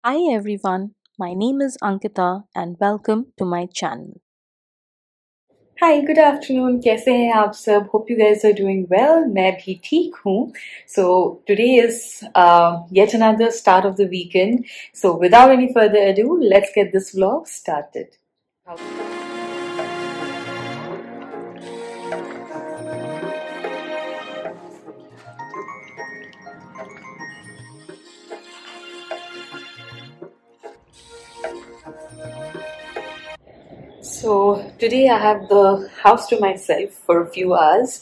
Hi everyone, my name is Ankita and welcome to my channel. Hi good afternoon कैसे हैं आप सब hope you guys are doing well मैं भी ठीक हूँ so today is yet another start of the weekend so without any further ado let's get this vlog started. So today I have the house to myself for a few hours.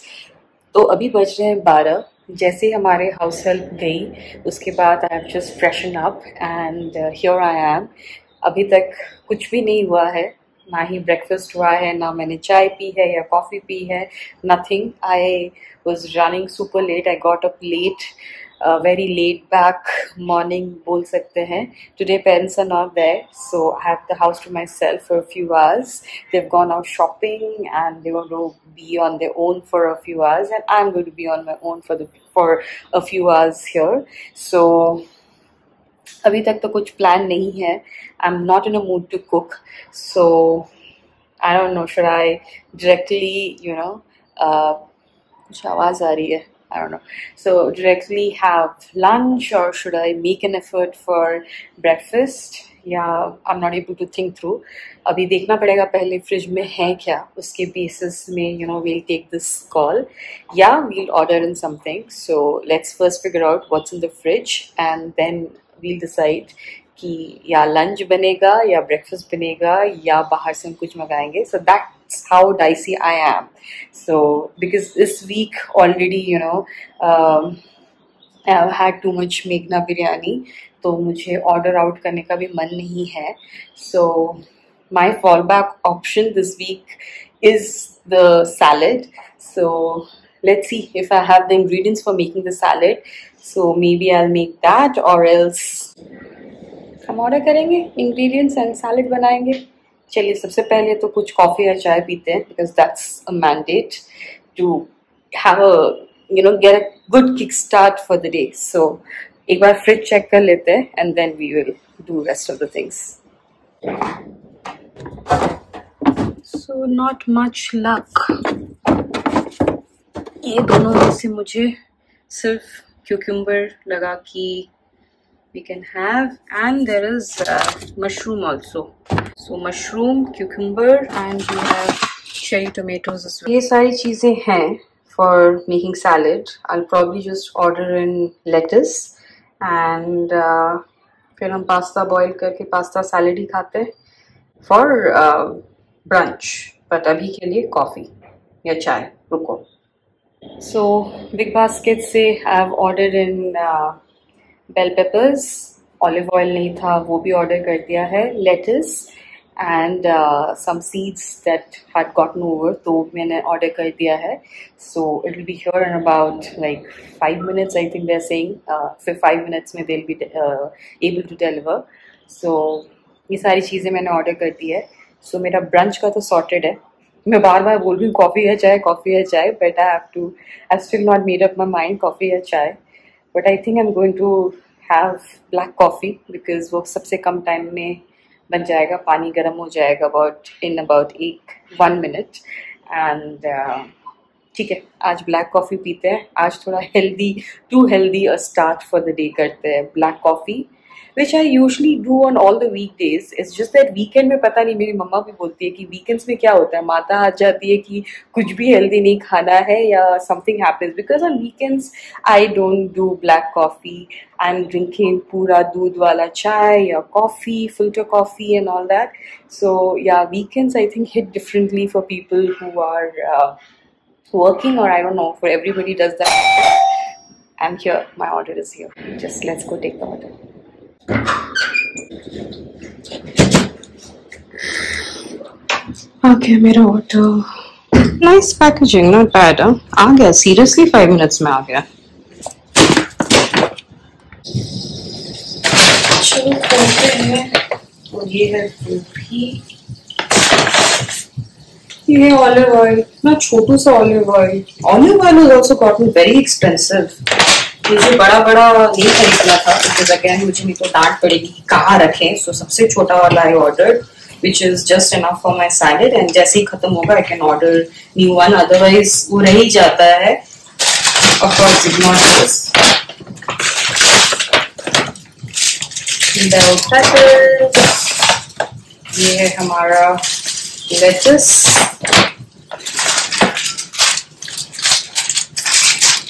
तो अभी बज रहे हैं 12. जैसे ही हमारे house help गई उसके बाद I have just freshen up and here I am. अभी तक कुछ भी नहीं हुआ है, ना ही ब्रेकफास्ट हुआ है, ना मैंने चाय पी है या कॉफ़ी पी है, nothing. I was running super late, I got up late, very laid back morning बोल सकते हैं. Today parents are not there, so I have the house to myself for a few hours. They've gone out shopping and they want to be on their own for a few hours, and I'm going to be on my own for a few hours here. So अभी तक तो कुछ plan नहीं है. I'm not in a mood to cook, so I don't know, should I directly कुछ आवाज़ आ रही है, I don't know. So directly have lunch or should I make an effort for breakfast? Yeah, I'm not able to think through. अभी देखना पड़ेगा पहले fridge में है क्या, उसके बेसिस में we'll take this call. Yeah, we'll order in something. So let's first figure out what's in the fridge and then we'll decide कि या लंच बनेगा या ब्रेकफास्ट बनेगा या बाहर से हम कुछ मंगाएंगे. So that's how dicey I am. So because this week already I've had too much मेघना बिरयानी, तो मुझे ऑर्डर आउट करने का भी मन नहीं है. So my fallback option this week is the salad. So let's see if I have the ingredients for making the salad. So maybe I'll make that or else हम ऑर्डर करेंगे ingredients and salad बनाएंगे. चलिए सबसे पहले तो कुछ coffee या चाय पीते हैं because that's a mandate to have a get a good kick start for the day. So एक बार फ्रिज चेक कर लेते हैं and then we will do rest of the things. So not much luck. ये दोनों में से मुझे सिर्फ क्यूकम्बर लगा कि we can have, and there is mushroom also. So mushroom, cucumber and we have cherry tomatoes as well. ये सारी चीज़ें हैं for making salad. I'll probably just order in lettuce and फिर हम पास्ता बॉईल करके pasta salad ही खाते हैं for brunch. But अभी के लिए कॉफ़ी या चाय. रुको. So big basket से I've ordered in bell peppers. Olive oil नहीं था, वो भी ऑर्डर कर दिया है. Lettuce and some seeds that had gotten over, तो मैंने ऑर्डर कर दिया है. So it will be here in about like 5 minutes. I think they are saying फिर 5 minutes में they will be able to deliver. So ये सारी चीज़ें मैंने ऑर्डर कर दी है. सो मेरा ब्रंच का तो सॉर्टेड है. मैं बार बार बोल रही हूँ कॉफ़ी है चाय, कॉफ़ी है चाय, but I still not made up my mind coffee है चाय. But I think I'm going to have black coffee because वो सबसे कम टाइम में बन जाएगा. पानी गर्म हो जाएगा in about 1 minute. And ठीक है, आज ब्लैक कॉफ़ी पीते हैं. आज थोड़ा too healthy a start for the day करते हैं. Black coffee which I usually do on all the weekdays. It's just that weekend में पता नहीं, मेरी मम्मा भी बोलती है कि weekends में क्या होता है, माता आ जाती है कि कुछ भी healthy नहीं खाना है या something happens. Because on weekends I don't do black coffee. I'm drinking पूरा दूध वाला चाय या coffee, filter coffee and all that. So yeah, weekends I think hit differently for people who are working, or I don't know, for everybody does that. I'm here, my order is here. Just let's go take the order. Okay, मेरा order. Nice packaging, not bad. आ गया seriously 5 minutes में आ गया. चलो खोलते हैं. और ये है गोभी. ये ऑलिव ऑयल, इतना छोटू सा olive oil. Olive oil has also gotten very expensive. मुझे बड़ा बड़ा नहीं खरीदना था बिकॉज अगेन मुझे नहीं तो डांट पड़ेगी कि कहाँ रखें. सो सबसे छोटा वाला I order which is just enough for my salad and जैसे ही खत्म होगा I can order new one, otherwise वो रह ही जाता है. Of course ignore this. Bell peppers. ये है हमारा lettuce.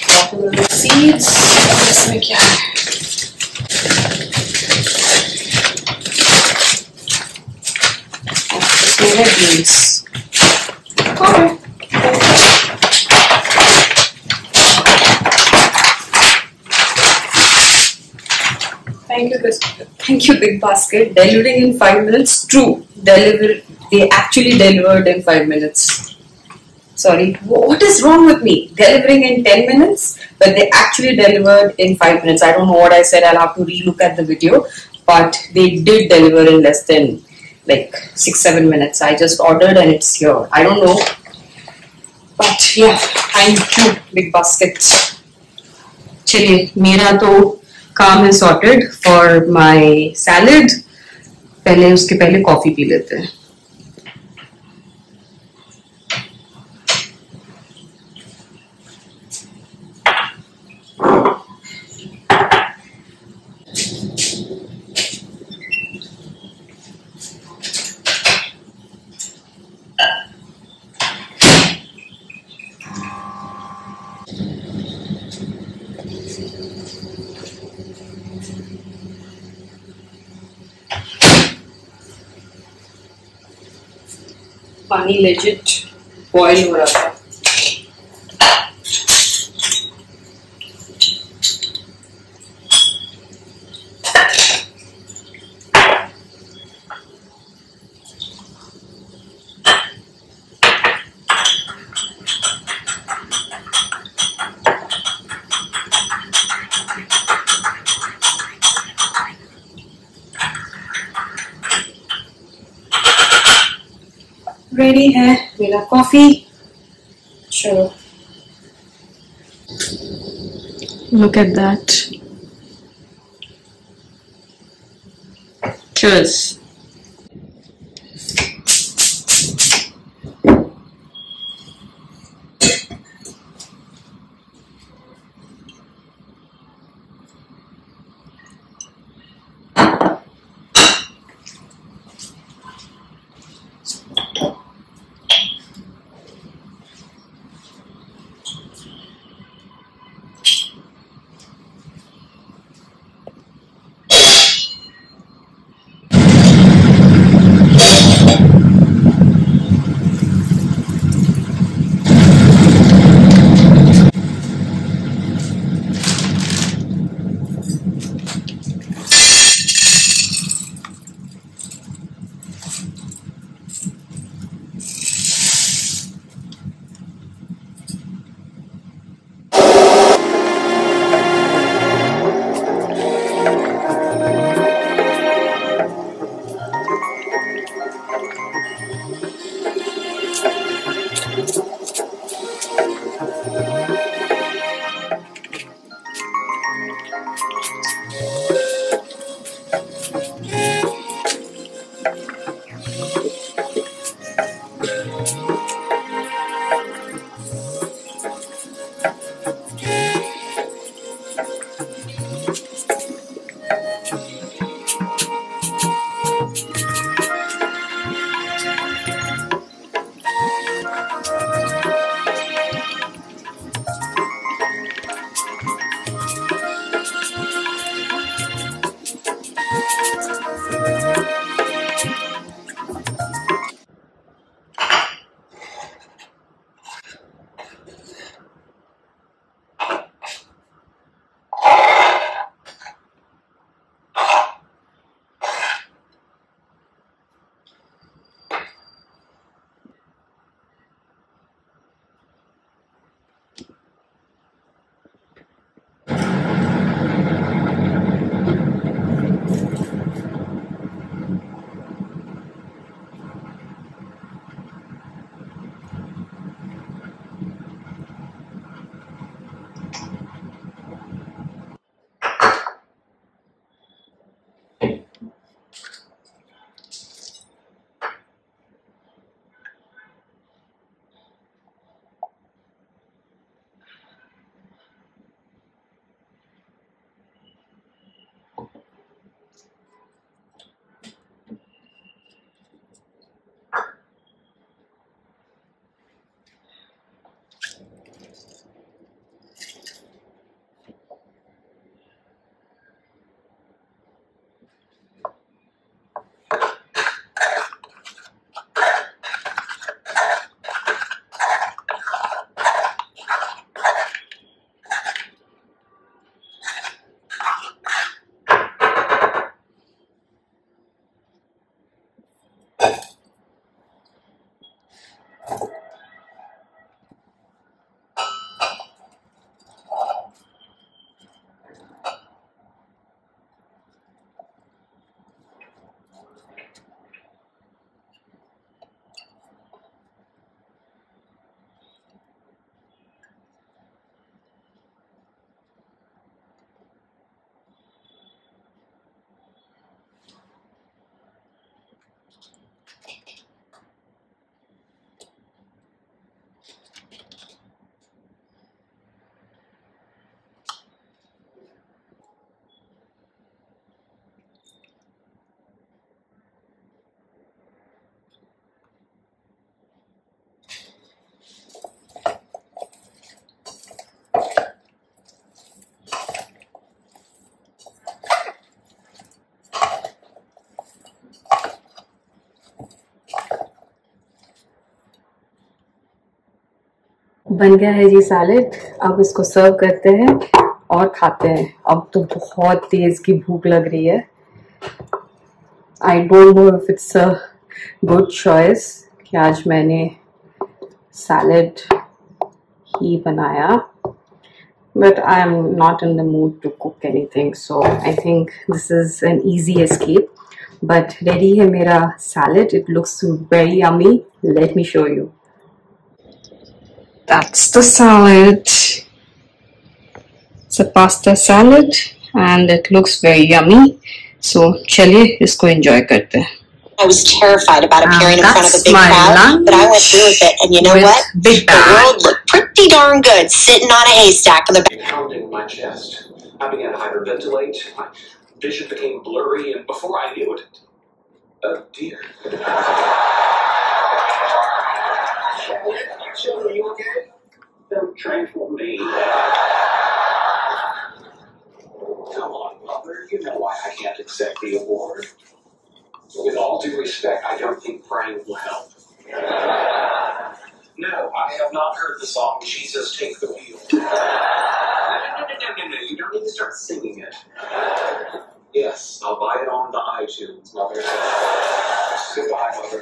Watermelon seeds. इसमें क्या है? Beans. Okay. Thank you, Big Basket. Delivering in 5 minutes. True. They actually delivered in 5 minutes. Sorry, what is wrong with me? Delivering in 10 minutes, but they actually delivered in 5 minutes. I don't know what I said. I'll have to relook at the video, but they did deliver in less than like 6-7 minutes. I just ordered and it's here. I don't know, but yeah, thank you, Big Basket. चलिए, मेरा तो काम है sorted for my salad. उसके पहले coffee P लेते हैं. पानी लेजिट बॉयल हो रहा था. रेडी है मेरा कॉफी. चलो, look at that. Cheers. बन गया है जी सैलेड। अब इसको सर्व करते हैं और खाते हैं। अब तो बहुत तेज की भूख लग रही है। I don't know if it's a good choice कि आज मैंने सैलेड ही बनाया, but I am not in the mood to cook anything, so I think this is an easy escape. But ready है मेरा salad. It looks very yummy. Let me show you. That's the salad. It's a pasta salad and it looks very yummy. So चलिए इसको enjoy करते हैं. I was terrified about appearing in front of a big crowd, but I went through with it. And you know what? The world looked pretty darn good sitting on a haystack in the back. Pounding my chest. I began to hyperventilate. My vision became blurry, and before I knew it, oh dear. Children, you okay? Don't tranquil me. Come on, Mother. You know why I can't accept the award. With all due respect, I don't think praying will help. No, I have not heard the song Jesus Take the Wheel. No. You don't need to start singing it. Yes, I'll buy it on the iTunes, Mother. Goodbye, Mother.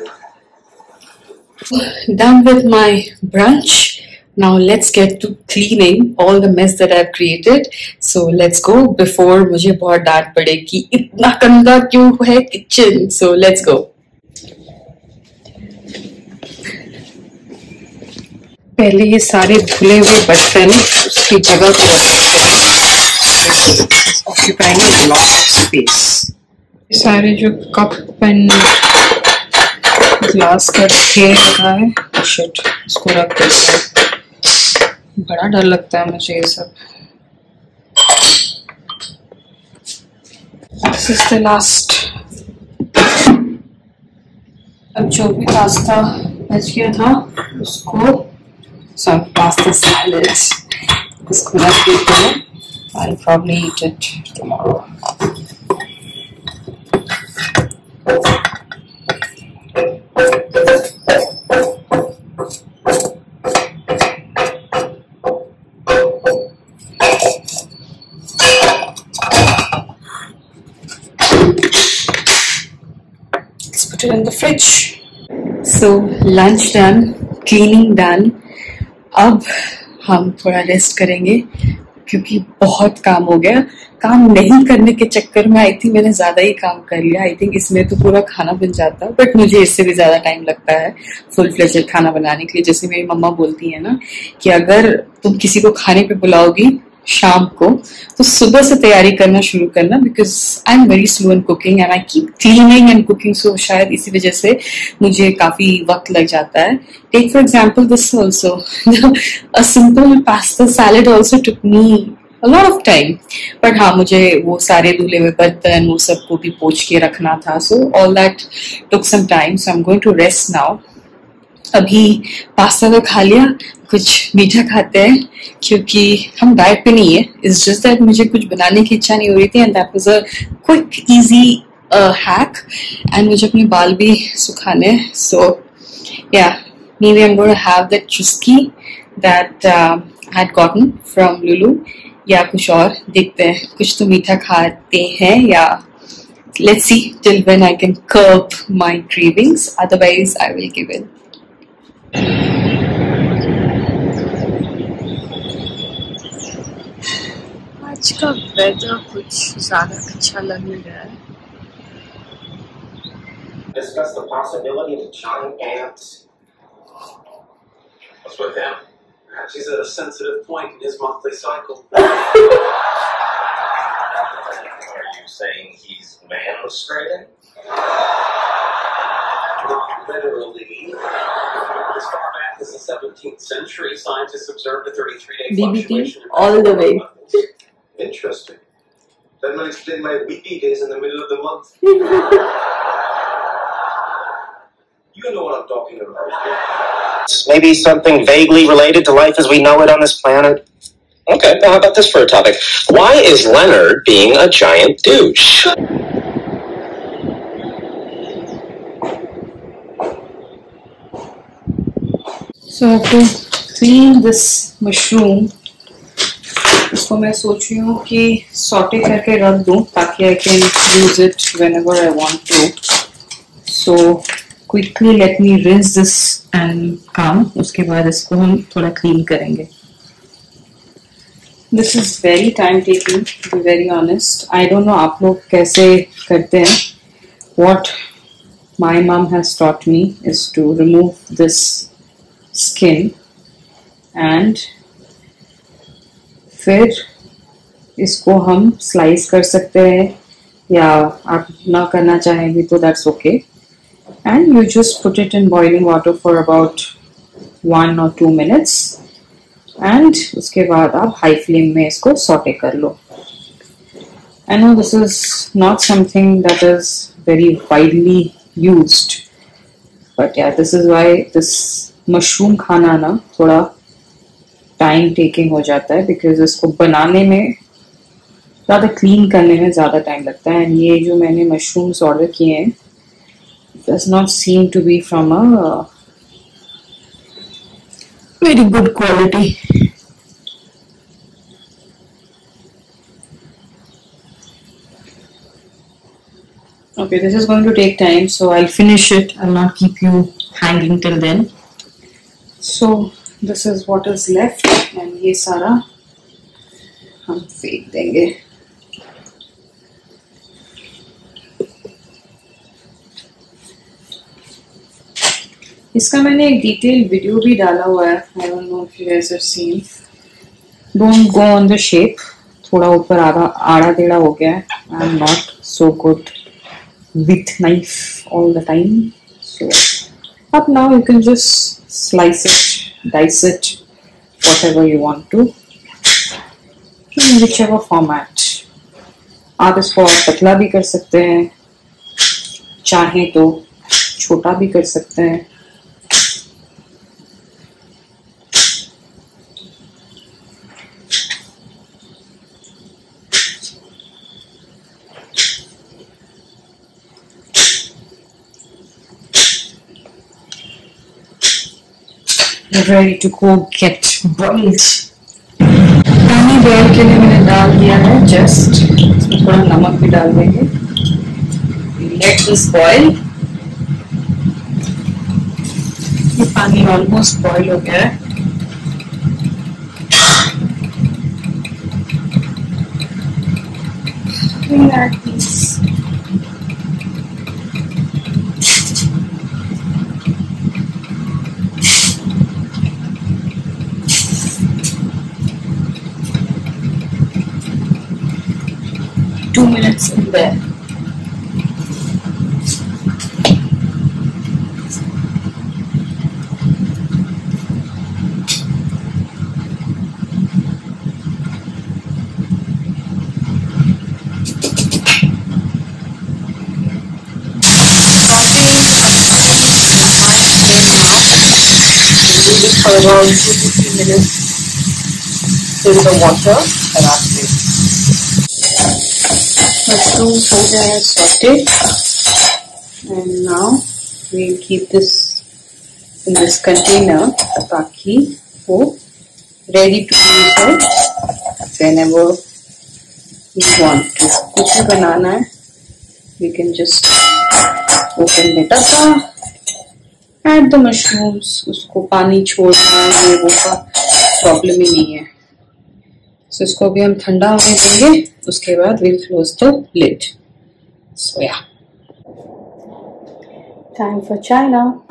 Done with my brunch. Now let's get to cleaning all the mess that I've created. So let's go before मुझे बहुत डांट पड़े कि इतना गंदा क्यों है kitchen. So let's go. पहले ये सारे धुले हुए बर्तन उसकी जगह को occupying a lot of space. सारे जो कप एंड ग्लास का रखे रखा है, शिट, इसको रख देते हैं. बड़ा डर लगता है मुझे ये सब. This is the last. अब जो भी पास्ता बच गया था उसको, सॉरी पास्ता सैलेड, उसको रख देते हैं. I'll probably eat it tomorrow. Put it in the fridge. So lunch done, cleaning done. अब हम थोड़ा रेस्ट करेंगे क्योंकि बहुत काम हो गया. काम नहीं करने के चक्कर में आई थिंक मैंने ज्यादा ही काम कर लिया. आई थिंक इसमें तो पूरा खाना बन जाता, बट मुझे इससे भी ज्यादा टाइम लगता है फुल फ्लेजेड खाना बनाने के लिए. जैसे मेरी मम्मा बोलती है ना कि अगर तुम किसी को खाने पे बुलाओगी शाम को तो सुबह से तैयारी करना शुरू करना, because I am very slow in cooking and I keep cleaning and cooking. So शायद इसी वजह से मुझे काफी वक्त लग जाता है. Take for example this also, a simple pasta salad also took me a lot of time. But हाँ, मुझे वो सारे धुले हुए बर्तन वो सबको भी पोंछ के रखना था. So all that took some time. So I'm going to rest now. अभी पास्ता तो खा लिया, कुछ मीठा खाते हैं क्योंकि हम डाइट पे नहीं है. It's just that मुझे कुछ बनाने की इच्छा नहीं हो रही थी and that was a quick easy hack. And मुझे अपने बाल भी सुखाने. So yeah, maybe I'm going to have that chusky that I had gotten from Lulu. या कुछ और देखते हैं. कुछ तो मीठा खाते हैं या let's see till when I can curb my cravings. Otherwise I will give in. आज का वेदर कुछ ज्यादा अच्छा लग नहीं रहा है. Discuss the possibility of giant ants. What's with them? She's at a sensitive point in his monthly cycle. Are you saying he's man-frustrated? Not literally. As far back as the 17th century, scientists observed a 33-day fluctuation in all the way. Interesting. That might explain my weepy days in the middle of the month. You know what I'm talking about. Maybe something vaguely related to life as we know it on this planet. Okay, now how about this for a topic? Why is Leonard being a giant douche? So I have to clean this mushroom. इसको मैं सोच रही हूँ कि saute करके रख दूँ ताकि I can use it whenever I want to. So quickly let me rinse this and come. उसके बाद इसको हम थोड़ा clean करेंगे. This is very time taking, to be very honest. I don't know आप लोग कैसे करते हैं. What my mom has taught me is to remove this skin and फिर इसको हम स्लाइस कर सकते हैं या आप ना करना चाहेंगे तो that's okay. And you just put it in boiling water for about 1 or 2 minutes. And उसके बाद आप हाई फ्लेम में इसको सॉटे कर लो. I know this is not something that is very widely used, but yeah, this is why this mushroom खाना ना थोड़ा time taking हो जाता है because इसको बनाने में ज़्यादा क्लीन करने में ज़्यादा टाइम लगता है. एंड ये जो मैंने मशरूम्स ऑर्डर किए हैं does not seem to be from a very good quality. Okay, this is going to take time, so I'll finish it. I'll not keep you hanging till then. So this is what is left, and ये सारा हम फेंक देंगे. इसका मैंने एक detail video भी डाला हुआ है. I don't know if you guys have seen. Don't go on the shape. थोड़ा ऊपर आड़ा टेढ़ा हो गया है. I'm not so good with knife all the time. So up now you can just slice it, dice it, whatever you want to, in whichever format. आप इसको और पतला भी कर सकते हैं, चाहें तो छोटा भी कर सकते हैं. Ready to go get boiled. पानी बॉयल के लिए मैंने डाल दिया है जस्ट. इसमें थोड़ा नमक भी डाल देंगे. Let this boil. ये पानी ऑलमोस्ट बॉयल हो गया है. Add these. Minutes in there. For about 2 to 3 minutes till the water evaporates. Mushrooms हो गए हैं sauteed, and now we'll keep this in this container ताकि वो ready to use it whenever we want to. कुछ भी बनाना है, we can just open the डब्बा, add the mushrooms. उसको पानी छोड़ना ये वो का प्रॉब्लम ही नहीं है. So इसको भी हम ठंडा होने देंगे. उसके बाद we'll close the lid. So yeah. Time for chai now.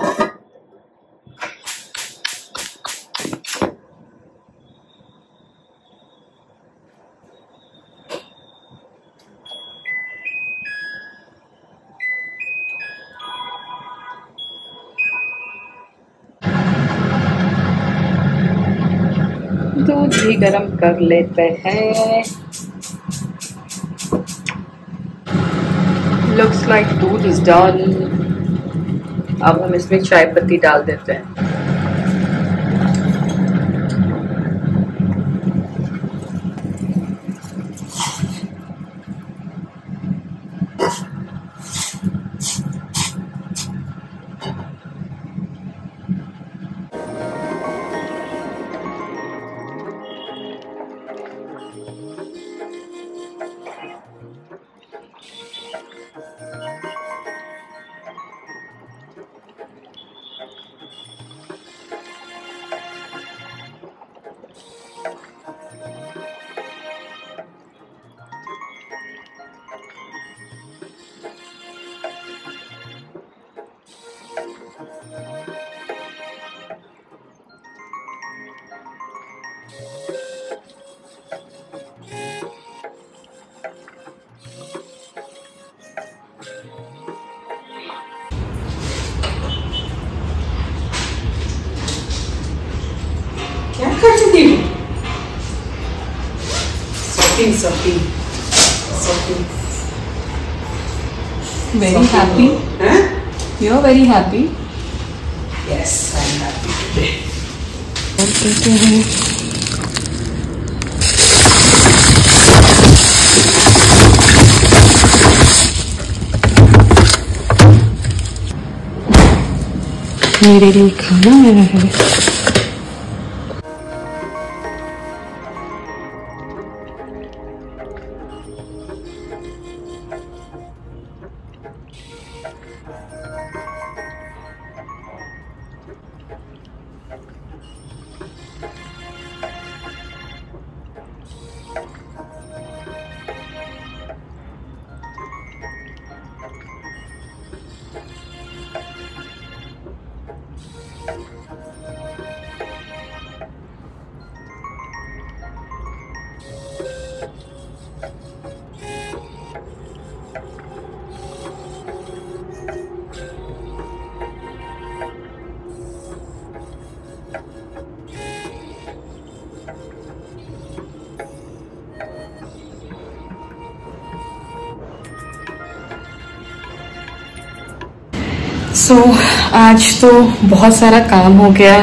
दूध भी गरम कर लेते हैं. Looks like दूध is done. अब हम इसमें चाय पत्ती डाल देते हैं. Sophie. Very happy. Huh? You're very happy. Yes, I'm happy today. मेरे लिए खाना आया है। आज तो बहुत सारा काम हो गया,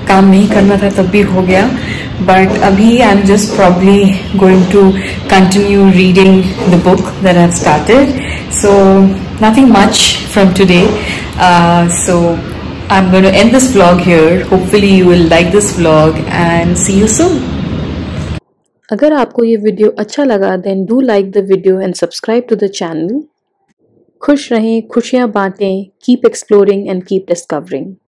काम नहीं करना था तब भी हो गया, बट अभी I am just probably going to continue reading the book that I have started. So nothing much from today. So I am going to end this vlog here. Hopefully you will like this vlog and see you soon. अगर आपको ये video अच्छा लगा then do like the video and subscribe to the channel. खुश रहें, खुशियां बांटें, keep exploring and keep discovering.